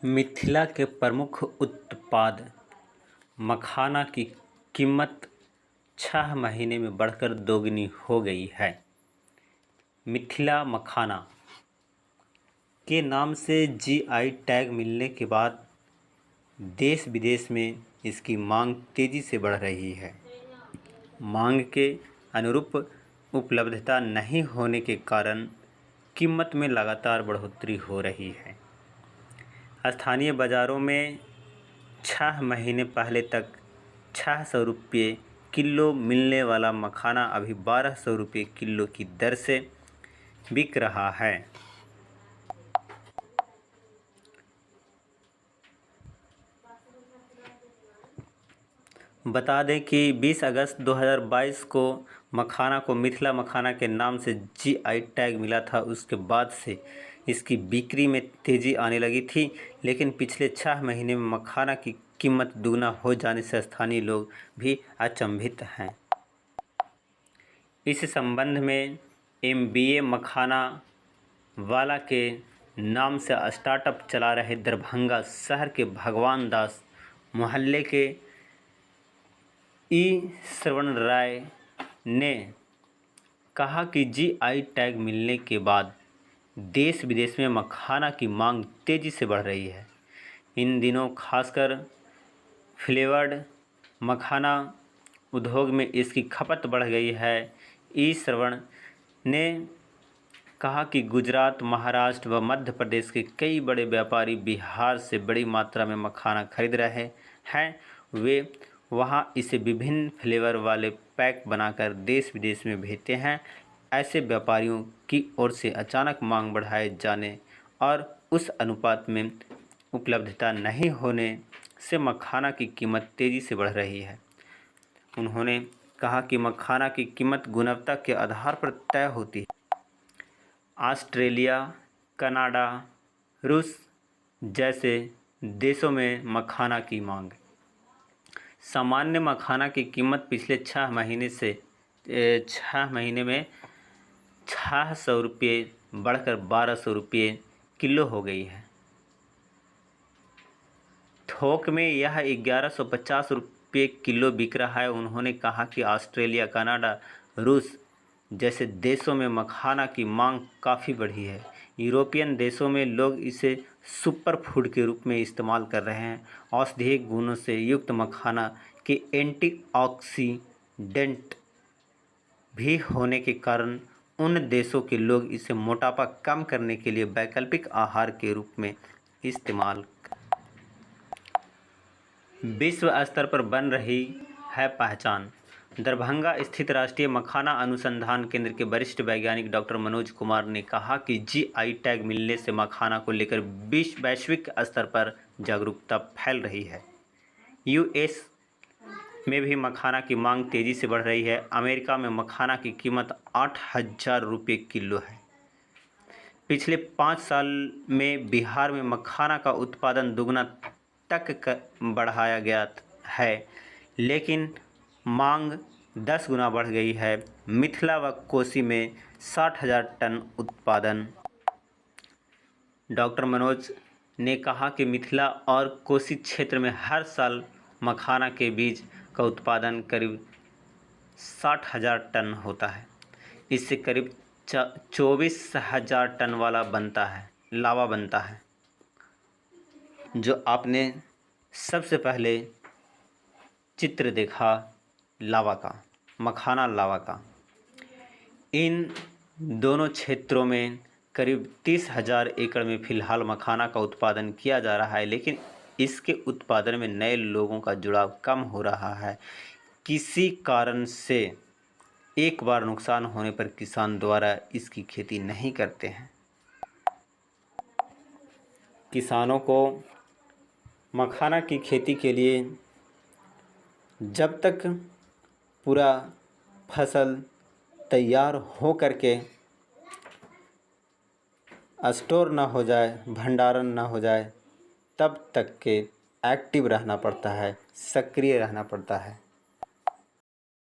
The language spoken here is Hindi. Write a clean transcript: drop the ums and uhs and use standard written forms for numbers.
मिथिला के प्रमुख उत्पाद मखाना की कीमत 6 महीने में बढ़कर दोगुनी हो गई है। मिथिला मखाना के नाम से जीआई टैग मिलने के बाद देश विदेश में इसकी मांग तेज़ी से बढ़ रही है। मांग के अनुरूप उपलब्धता नहीं होने के कारण कीमत में लगातार बढ़ोतरी हो रही है। स्थानीय बाज़ारों में 6 महीने पहले तक 600 रुपये किलो मिलने वाला मखाना अभी 1200 रुपये किलो की दर से बिक रहा है। बता दें कि 20 अगस्त 2022 को मखाना को मिथिला मखाना के नाम से जीआई टैग मिला था। उसके बाद से इसकी बिक्री में तेज़ी आने लगी थी, लेकिन पिछले 6 महीने में मखाना की कीमत दुगना हो जाने से स्थानीय लोग भी अचंभित हैं। इस संबंध में एमबीए मखाना वाला के नाम से स्टार्टअप चला रहे दरभंगा शहर के भगवान दास मोहल्ले के श्रवण राय ने कहा कि जीआई टैग मिलने के बाद देश विदेश में मखाना की मांग तेज़ी से बढ़ रही है। इन दिनों खासकर फ्लेवर्ड मखाना उद्योग में इसकी खपत बढ़ गई है। श्रवण ने कहा कि गुजरात, महाराष्ट्र व मध्य प्रदेश के कई बड़े व्यापारी बिहार से बड़ी मात्रा में मखाना खरीद रहे हैं। वे वहां इसे विभिन्न फ्लेवर वाले पैक बनाकर देश विदेश में भेजते हैं। ऐसे व्यापारियों की ओर से अचानक मांग बढ़ाए जाने और उस अनुपात में उपलब्धता नहीं होने से मखाना की कीमत तेज़ी से बढ़ रही है। उन्होंने कहा कि मखाना की कीमत गुणवत्ता के आधार पर तय होती है। ऑस्ट्रेलिया, कनाडा, रूस जैसे देशों में मखाना की मांग। सामान्य मखाना की कीमत पिछले 6 महीने में 600 रुपये बढ़कर 1200 रुपये किलो हो गई है। थोक में यह 1150 रुपये किलो बिक रहा है। उन्होंने कहा कि ऑस्ट्रेलिया, कनाडा, रूस जैसे देशों में मखाना की मांग काफ़ी बढ़ी है। यूरोपियन देशों में लोग इसे सुपर फूड के रूप में इस्तेमाल कर रहे हैं। औषधीय गुणों से युक्त मखाना के एंटीऑक्सीडेंट भी होने के कारण उन देशों के लोग इसे मोटापा कम करने के लिए वैकल्पिक आहार के रूप में इस्तेमाल। विश्व स्तर पर बन रही है पहचान। दरभंगा स्थित राष्ट्रीय मखाना अनुसंधान केंद्र के वरिष्ठ वैज्ञानिक डॉक्टर मनोज कुमार ने कहा कि जीआई टैग मिलने से मखाना को लेकर वैश्विक स्तर पर जागरूकता फैल रही है। यूएस में भी मखाना की मांग तेज़ी से बढ़ रही है। अमेरिका में मखाना की कीमत 8000 रुपये किलो है। पिछले 5 साल में बिहार में मखाना का उत्पादन दुगना तक बढ़ाया गया है, लेकिन मांग 10 गुना बढ़ गई है। मिथिला व कोसी में 60,000 टन उत्पादन। डॉक्टर मनोज ने कहा कि मिथिला और कोसी क्षेत्र में हर साल मखाना के बीज का उत्पादन करीब 60,000 टन होता है। इससे करीब 24,000 टन लावा बनता है, जो आपने सबसे पहले चित्र देखा लावा का, मखाना लावा का। इन दोनों क्षेत्रों में करीब 30,000 एकड़ में फ़िलहाल मखाना का उत्पादन किया जा रहा है, लेकिन इसके उत्पादन में नए लोगों का जुड़ाव कम हो रहा है। किसी कारण से एक बार नुकसान होने पर किसान द्वारा इसकी खेती नहीं करते हैं। किसानों को मखाना की खेती के लिए जब तक पूरा फसल तैयार हो करके स्टोर ना हो जाए, भंडारण ना हो जाए, तब तक के एक्टिव रहना पड़ता है, सक्रिय रहना पड़ता है।